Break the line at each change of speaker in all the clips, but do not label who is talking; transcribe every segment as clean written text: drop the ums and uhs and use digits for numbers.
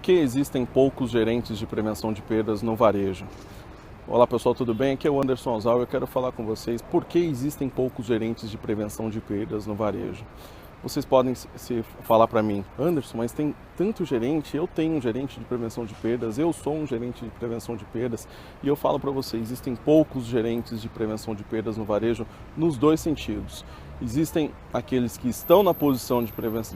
que existem poucos gerentes de prevenção de perdas no varejo? Olá pessoal, tudo bem? Aqui é o Anderson Alzal e eu quero falar com vocês por que existem poucos gerentes de prevenção de perdas no varejo. Vocês podem se falar para mim, Anderson, mas tem tanto gerente, eu tenho um gerente de prevenção de perdas, eu sou um gerente de prevenção de perdas, e eu falo para vocês, existem poucos gerentes de prevenção de perdas no varejo nos dois sentidos. Existem aqueles que estão na posição de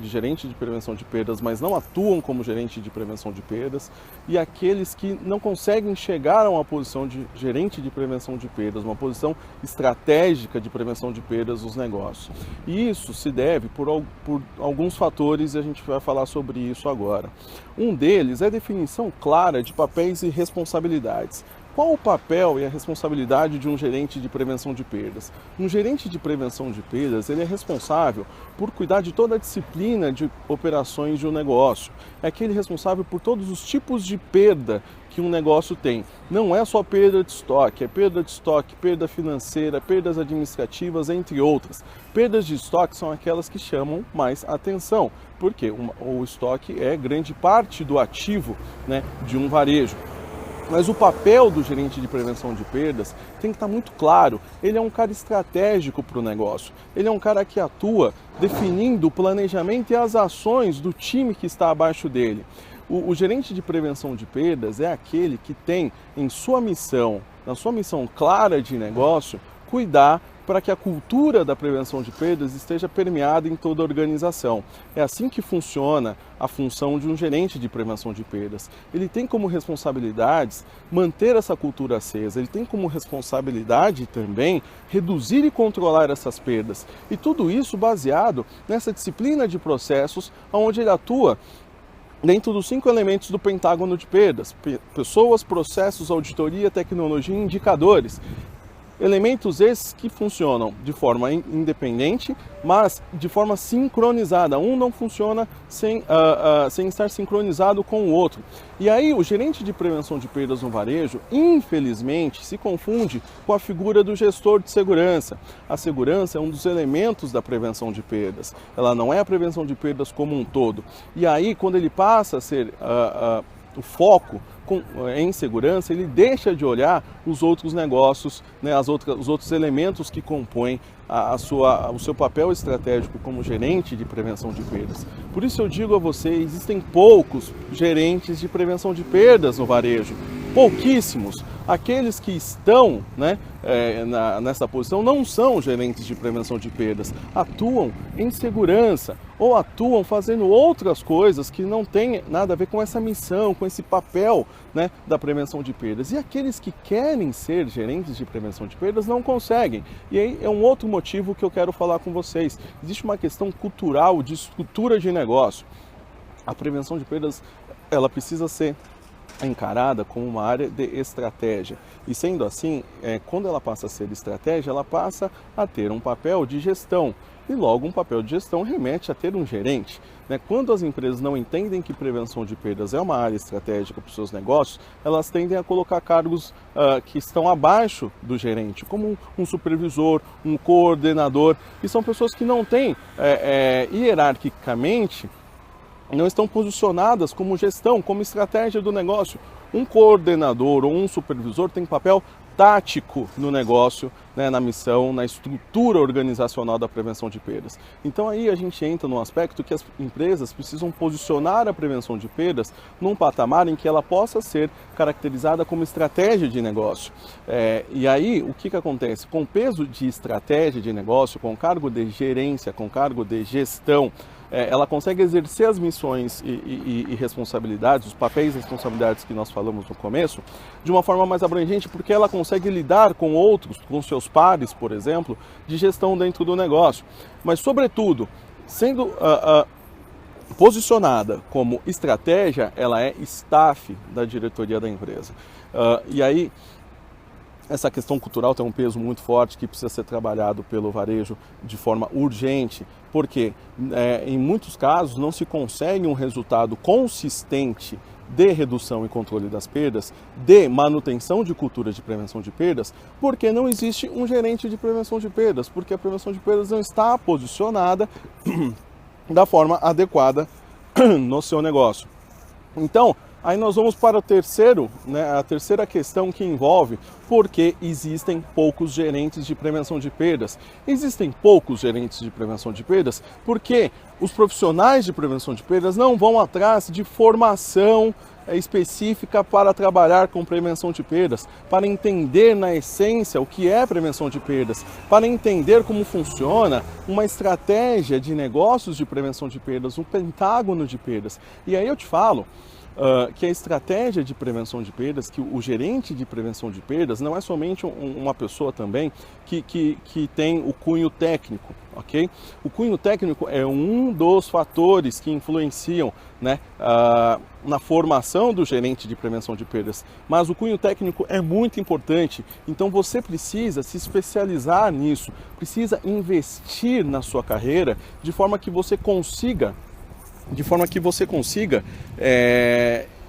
gerente de prevenção de perdas, mas não atuam como gerente de prevenção de perdas, e aqueles que não conseguem chegar a uma posição de gerente de prevenção de perdas, uma posição estratégica de prevenção de perdas nos negócios. E isso se deve por alguns fatores, e a gente vai falar sobre isso agora. Um deles é a definição clara de papéis e responsabilidades. Qual o papel e a responsabilidade de um gerente de prevenção de perdas? Um gerente de prevenção de perdas, ele é responsável por cuidar de toda a disciplina de operações de um negócio. É aquele responsável por todos os tipos de perda que um negócio tem. Não é só perda de estoque, é perda de estoque, perda financeira, perdas administrativas, entre outras. Perdas de estoque são aquelas que chamam mais atenção, porque o estoque é grande parte do ativo, né, de um varejo. Mas o papel do gerente de prevenção de perdas tem que estar muito claro. Ele é um cara estratégico para o negócio. Ele é um cara que atua definindo o planejamento e as ações do time que está abaixo dele. O gerente de prevenção de perdas é aquele que tem em sua missão, na sua missão clara de negócio, cuidar para que a cultura da prevenção de perdas esteja permeada em toda a organização. É assim que funciona a função de um gerente de prevenção de perdas. Ele tem como responsabilidades manter essa cultura acesa, ele tem como responsabilidade também reduzir e controlar essas perdas. E tudo isso baseado nessa disciplina de processos onde ele atua dentro dos 5 elementos do pentágono de perdas: pessoas, processos, auditoria, tecnologia e indicadores. Elementos esses que funcionam de forma independente, mas de forma sincronizada. Um não funciona sem estar sincronizado com o outro. E aí o gerente de prevenção de perdas no varejo, infelizmente, se confunde com a figura do gestor de segurança. A segurança é um dos elementos da prevenção de perdas. Ela não é a prevenção de perdas como um todo. E aí, quando ele passa a ser o foco em segurança, ele deixa de olhar os outros negócios, né, os outros elementos que compõem o seu papel estratégico como gerente de prevenção de perdas. Por isso eu digo a vocês, existem poucos gerentes de prevenção de perdas no varejo, pouquíssimos. Aqueles que estão, né, nessa posição não são gerentes de prevenção de perdas, atuam em segurança ou atuam fazendo outras coisas que não têm nada a ver com essa missão, com esse papel, né, da prevenção de perdas. E aqueles que querem ser gerentes de prevenção de perdas não conseguem. E aí é um outro motivo que eu quero falar com vocês. Existe uma questão cultural de estrutura de negócio. A prevenção de perdas, ela precisa ser encarada como uma área de estratégia. E sendo assim, quando ela passa a ser estratégia, ela passa a ter um papel de gestão. E logo um papel de gestão remete a ter um gerente. Quando as empresas não entendem que prevenção de perdas é uma área estratégica para os seus negócios, elas tendem a colocar cargos que estão abaixo do gerente, como um supervisor, um coordenador, e são pessoas que não têm hierarquicamente, não estão posicionadas como gestão, como estratégia do negócio. Um coordenador ou um supervisor tem papel tático no negócio, né, na missão, na estrutura organizacional da prevenção de perdas. Então aí a gente entra num aspecto que as empresas precisam posicionar a prevenção de perdas num patamar em que ela possa ser caracterizada como estratégia de negócio. E aí o que acontece? Com o peso de estratégia de negócio, com o cargo de gerência, com o cargo de gestão, ela consegue exercer as missões e responsabilidades, os papéis e responsabilidades que nós falamos no começo, de uma forma mais abrangente, porque ela consegue lidar com outros, com seus pares, por exemplo, de gestão dentro do negócio. Mas, sobretudo, sendo posicionada como estratégia, ela é staff da diretoria da empresa. E aí, essa questão cultural tem um peso muito forte que precisa ser trabalhado pelo varejo de forma urgente, porque em muitos casos não se consegue um resultado consistente de redução e controle das perdas, de manutenção de cultura de prevenção de perdas, porque não existe um gerente de prevenção de perdas, porque a prevenção de perdas não está posicionada da forma adequada no seu negócio. Então, aí nós vamos para o terceiro, né, a terceira questão que envolve por que existem poucos gerentes de prevenção de perdas. Existem poucos gerentes de prevenção de perdas porque os profissionais de prevenção de perdas não vão atrás de formação específica para trabalhar com prevenção de perdas, para entender na essência o que é prevenção de perdas, para entender como funciona uma estratégia de negócios de prevenção de perdas, um pentágono de perdas. E aí eu te falo que a estratégia de prevenção de perdas, que o gerente de prevenção de perdas não é somente uma pessoa também que tem o cunho técnico, ok? O cunho técnico é um dos fatores que influenciam, né, na formação do gerente de prevenção de perdas, mas o cunho técnico é muito importante, então você precisa se especializar nisso, precisa investir na sua carreira de forma que você consiga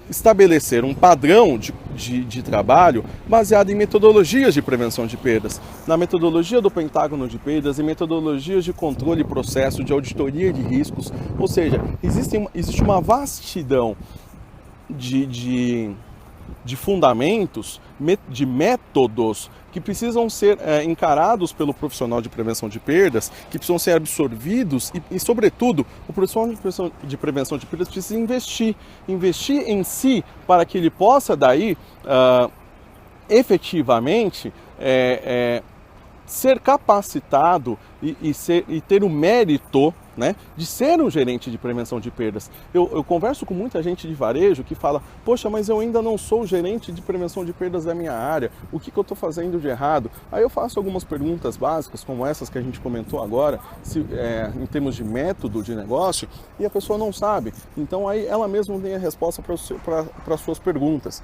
estabelecer um padrão de trabalho baseado em metodologias de prevenção de perdas, na metodologia do pentágono de perdas e metodologias de controle e processo, de auditoria de riscos, ou seja, existe uma vastidão de fundamentos, de métodos que precisam ser encarados pelo profissional de prevenção de perdas, que precisam ser absorvidos e sobretudo, o profissional de prevenção de perdas precisa investir em si para que ele possa daí efetivamente ser capacitado e ter o mérito, né, de ser um gerente de prevenção de perdas. Eu converso com muita gente de varejo que fala, poxa, mas eu ainda não sou gerente de prevenção de perdas da minha área, o que eu estou fazendo de errado? Aí eu faço algumas perguntas básicas, como essas que a gente comentou agora, em termos de método de negócio, e a pessoa não sabe. Então aí ela mesma tem a resposta para as suas perguntas.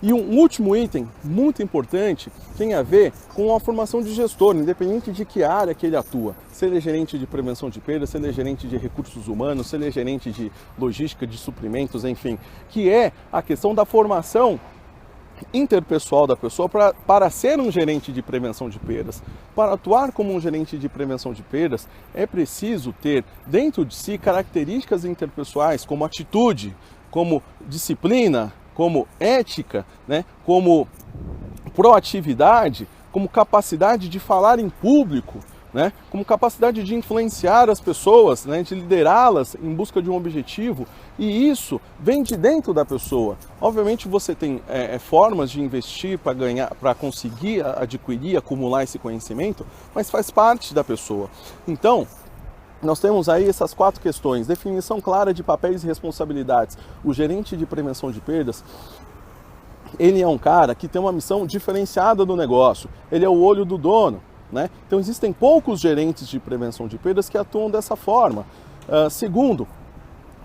E um último item muito importante tem a ver com a formação de gestor, independente de que área que ele atua. Se ele é gerente de prevenção de perdas, se ele é gerente de recursos humanos, se ele é gerente de logística, de suprimentos, enfim, que é a questão da formação interpessoal da pessoa para ser um gerente de prevenção de perdas. Para atuar como um gerente de prevenção de perdas, é preciso ter dentro de si características interpessoais como atitude, como disciplina, como ética, né, como proatividade, como capacidade de falar em público, né, como capacidade de influenciar as pessoas, né, de liderá-las em busca de um objetivo, e isso vem de dentro da pessoa. Obviamente você tem formas de investir para ganhar, para conseguir adquirir, acumular esse conhecimento, mas faz parte da pessoa. Então, nós temos aí essas 4 questões: definição clara de papéis e responsabilidades. O gerente de prevenção de perdas, ele é um cara que tem uma missão diferenciada do negócio, ele é o olho do dono, né? Então existem poucos gerentes de prevenção de perdas que atuam dessa forma. Segundo,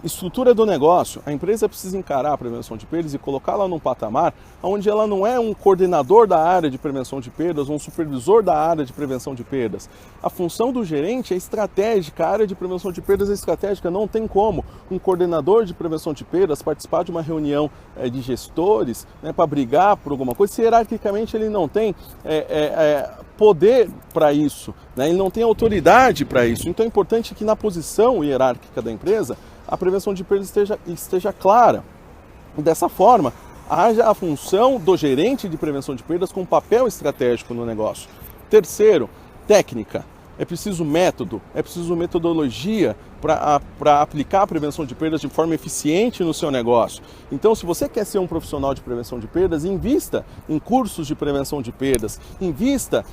estrutura do negócio. A empresa precisa encarar a prevenção de perdas e colocá-la num patamar onde ela não é um coordenador da área de prevenção de perdas ou um supervisor da área de prevenção de perdas. A função do gerente é estratégica, a área de prevenção de perdas é estratégica, não tem como um coordenador de prevenção de perdas participar de uma reunião de gestores, né, para brigar por alguma coisa, se hierarquicamente ele não tem poder para isso, né, ele não tem autoridade para isso. Então é importante que na posição hierárquica da empresa a prevenção de perdas esteja clara. E dessa forma, haja a função do gerente de prevenção de perdas com um papel estratégico no negócio. Terceiro, técnica. É preciso método, é preciso metodologia para aplicar a prevenção de perdas de forma eficiente no seu negócio. Então, se você quer ser um profissional de prevenção de perdas, invista em cursos de prevenção de perdas, invista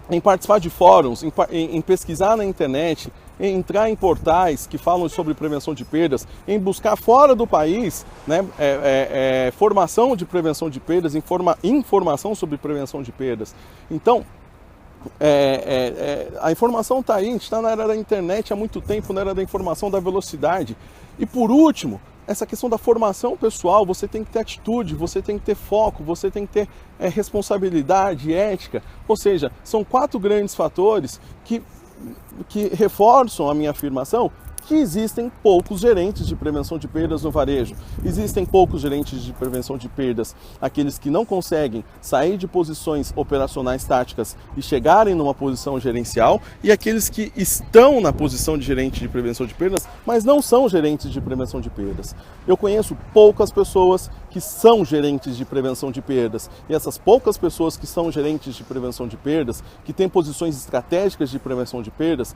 em participar de fóruns, em pesquisar na internet, em entrar em portais que falam sobre prevenção de perdas, em buscar fora do país, né, formação de prevenção de perdas, informação sobre prevenção de perdas. Então, a informação está aí, a gente está na era da internet há muito tempo, na era da informação, da velocidade. E por último, essa questão da formação pessoal, você tem que ter atitude, você tem que ter foco, você tem que ter responsabilidade, ética. Ou seja, são 4 grandes fatores que reforçam a minha afirmação que existem poucos gerentes de prevenção de perdas no varejo. Existem poucos gerentes de prevenção de perdas, aqueles que não conseguem sair de posições operacionais táticas e chegarem numa posição gerencial, e aqueles que estão na posição de gerente de prevenção de perdas, mas não são gerentes de prevenção de perdas. Eu conheço poucas pessoas que são gerentes de prevenção de perdas, e essas poucas pessoas que são gerentes de prevenção de perdas, que têm posições estratégicas de prevenção de perdas,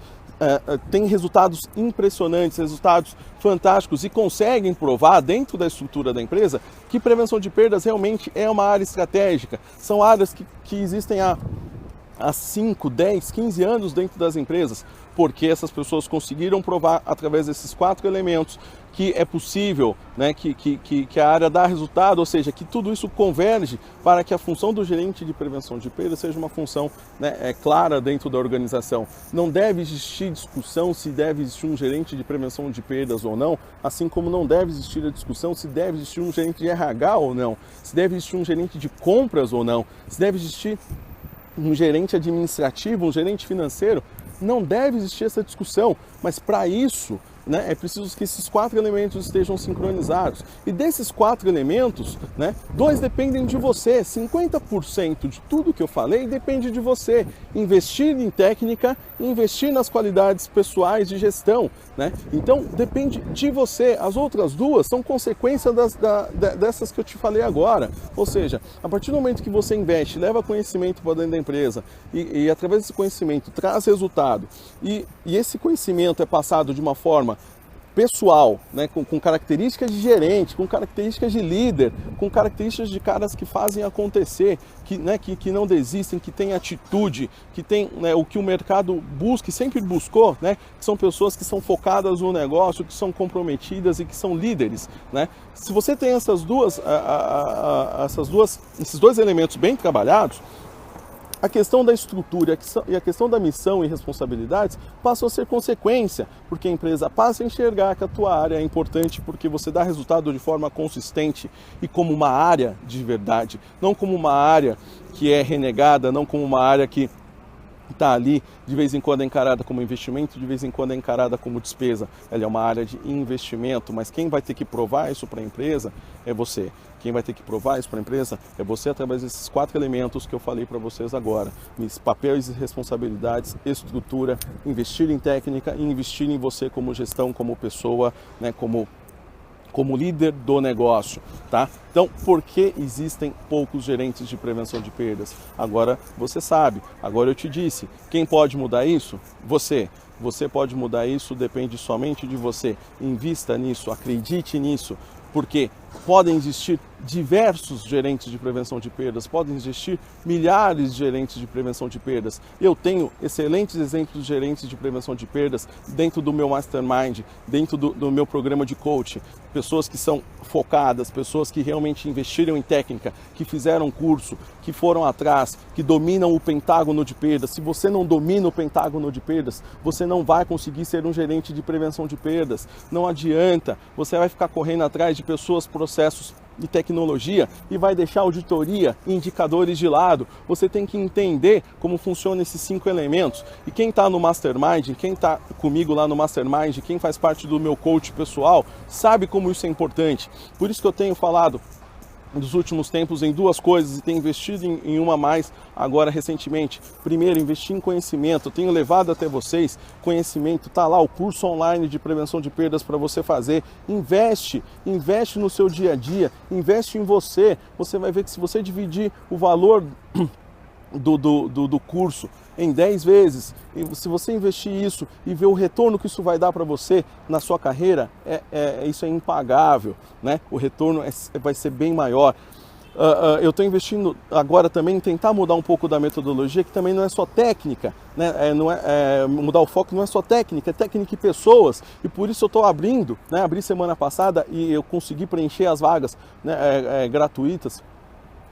têm resultados impressionantes, resultados fantásticos, e conseguem provar dentro da estrutura da empresa que prevenção de perdas realmente é uma área estratégica. São áreas que existem há 5, 10, 15 anos dentro das empresas, porque essas pessoas conseguiram provar através desses 4 elementos que é possível, né, que a área dá resultado, ou seja, que tudo isso converge para que a função do gerente de prevenção de perdas seja uma função, né, clara dentro da organização. Não deve existir discussão se deve existir um gerente de prevenção de perdas ou não, assim como não deve existir a discussão se deve existir um gerente de RH ou não, se deve existir um gerente de compras ou não, se deve existir um gerente administrativo, um gerente financeiro. Não deve existir essa discussão, mas para isso, né, é preciso que esses 4 elementos estejam sincronizados. E desses 4 elementos, né, 2 dependem de você. 50% de tudo que eu falei depende de você. Investir em técnica, investir nas qualidades pessoais de gestão, né? Então, depende de você. As outras 2 são consequência dessas que eu te falei agora. Ou seja, a partir do momento que você investe, leva conhecimento para dentro da empresa e através desse conhecimento traz resultado, e esse conhecimento é passado de uma forma pessoal, né, com características de gerente, com características de líder, com características de caras que fazem acontecer, que não desistem, que têm atitude, que tem, né, o que o mercado busca e sempre buscou, né, que são pessoas que são focadas no negócio, que são comprometidas e que são líderes, né? Se você tem esses 2 elementos bem trabalhados, a questão da estrutura e a questão da missão e responsabilidades passam a ser consequência, porque a empresa passa a enxergar que a tua área é importante porque você dá resultado de forma consistente e como uma área de verdade, não como uma área que é renegada, não como uma área que está ali, de vez em quando é encarada como investimento, de vez em quando é encarada como despesa. Ela é uma área de investimento, mas quem vai ter que provar isso para a empresa é você. Quem vai ter que provar isso para a empresa é você através desses 4 elementos que eu falei para vocês agora. Papéis e responsabilidades, estrutura, investir em técnica e investir em você como gestão, como pessoa, né, como líder do negócio, tá? Então, por que existem poucos gerentes de prevenção de perdas? Agora você sabe, agora eu te disse. Quem pode mudar isso? Você. Você pode mudar isso, depende somente de você. Invista nisso, acredite nisso, porque podem existir diversos gerentes de prevenção de perdas, podem existir milhares de gerentes de prevenção de perdas. Eu tenho excelentes exemplos de gerentes de prevenção de perdas dentro do meu mastermind, dentro do meu programa de coaching. Pessoas que são focadas, pessoas que realmente investiram em técnica, que fizeram curso, que foram atrás, que dominam o pentágono de perdas. Se você não domina o pentágono de perdas, você não vai conseguir ser um gerente de prevenção de perdas. Não adianta, você vai ficar correndo atrás de pessoas, processos e tecnologia e vai deixar auditoria e indicadores de lado. Você tem que entender como funcionam esses 5 elementos. E quem está no Mastermind, quem está comigo lá no Mastermind, quem faz parte do meu coach pessoal, sabe como isso é importante. Por isso que eu tenho falado nos últimos tempos em 2 coisas e tenho investido em uma mais agora recentemente. Primeiro, investir em conhecimento. Eu tenho levado até vocês conhecimento. Está lá o curso online de prevenção de perdas para você fazer. Investe no seu dia a dia, investe em você. Você vai ver que se você dividir o valor do curso em 10 vezes, e se você investir isso e ver o retorno que isso vai dar para você na sua carreira, isso é impagável, né? O retorno vai ser bem maior. Eu estou investindo agora também em tentar mudar um pouco da metodologia, que também não é só técnica, né? Mudar o foco não é só técnica, é técnica e pessoas, e por isso eu estou abrindo, né? Abri semana passada e eu consegui preencher as vagas, né, gratuitas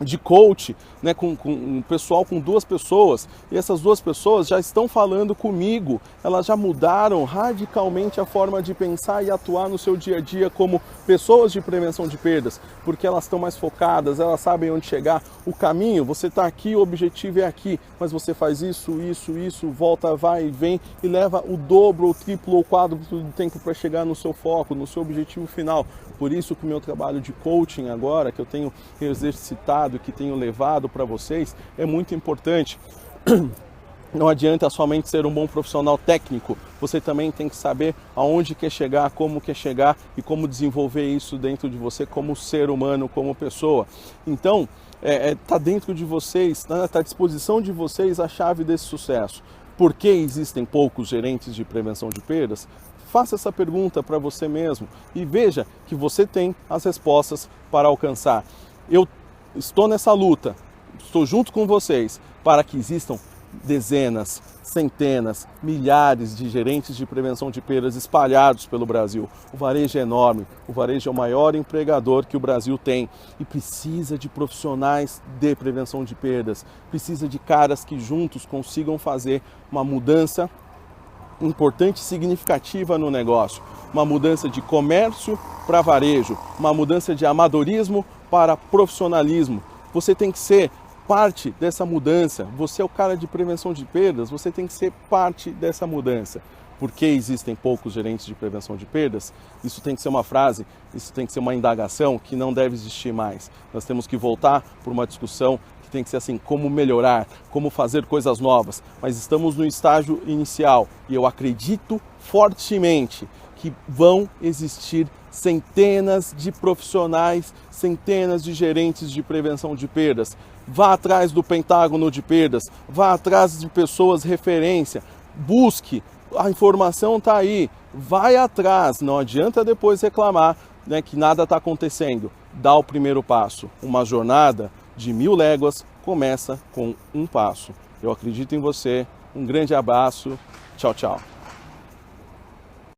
de coach, né, com um pessoal, com 2 pessoas, e essas 2 pessoas já estão falando comigo, elas já mudaram radicalmente a forma de pensar e atuar no seu dia a dia como pessoas de prevenção de perdas, porque elas estão mais focadas, elas sabem onde chegar, o caminho, você está aqui, o objetivo é aqui, mas você faz isso, volta, vai e vem e leva o dobro, o triplo ou quádruplo do tempo para chegar no seu foco, no seu objetivo final. Por isso que o meu trabalho de coaching agora, que eu tenho exercitado, que tenho levado para vocês, é muito importante. Não adianta somente ser um bom profissional técnico, você também tem que saber aonde quer chegar, como quer chegar e como desenvolver isso dentro de você como ser humano, como pessoa. Então, está dentro de vocês, está à disposição de vocês a chave desse sucesso. Por que existem poucos gerentes de prevenção de perdas? Faça essa pergunta para você mesmo e veja que você tem as respostas para alcançar. Eu estou nessa luta, estou junto com vocês para que existam dezenas, centenas, milhares de gerentes de prevenção de perdas espalhados pelo Brasil. O varejo é enorme, o varejo é o maior empregador que o Brasil tem e precisa de profissionais de prevenção de perdas, precisa de caras que juntos consigam fazer uma mudança importante e significativa no negócio, uma mudança de comércio para varejo, uma mudança de amadorismo para profissionalismo. Você tem que ser parte dessa mudança, você é o cara de prevenção de perdas, você tem que ser parte dessa mudança. Por que existem poucos gerentes de prevenção de perdas? Isso tem que ser uma frase, isso tem que ser uma indagação que não deve existir mais. Nós temos que voltar por uma discussão que tem que ser assim, como melhorar, como fazer coisas novas. Mas estamos no estágio inicial e eu acredito fortemente que vão existir centenas de profissionais, centenas de gerentes de prevenção de perdas. Vá atrás do Pentágono de perdas, vá atrás de pessoas referência, busque, a informação está aí, vai atrás, não adianta depois reclamar, né, que nada está acontecendo. Dá o primeiro passo. Uma jornada de 1000 léguas começa com um passo. Eu acredito em você, um grande abraço, tchau, tchau.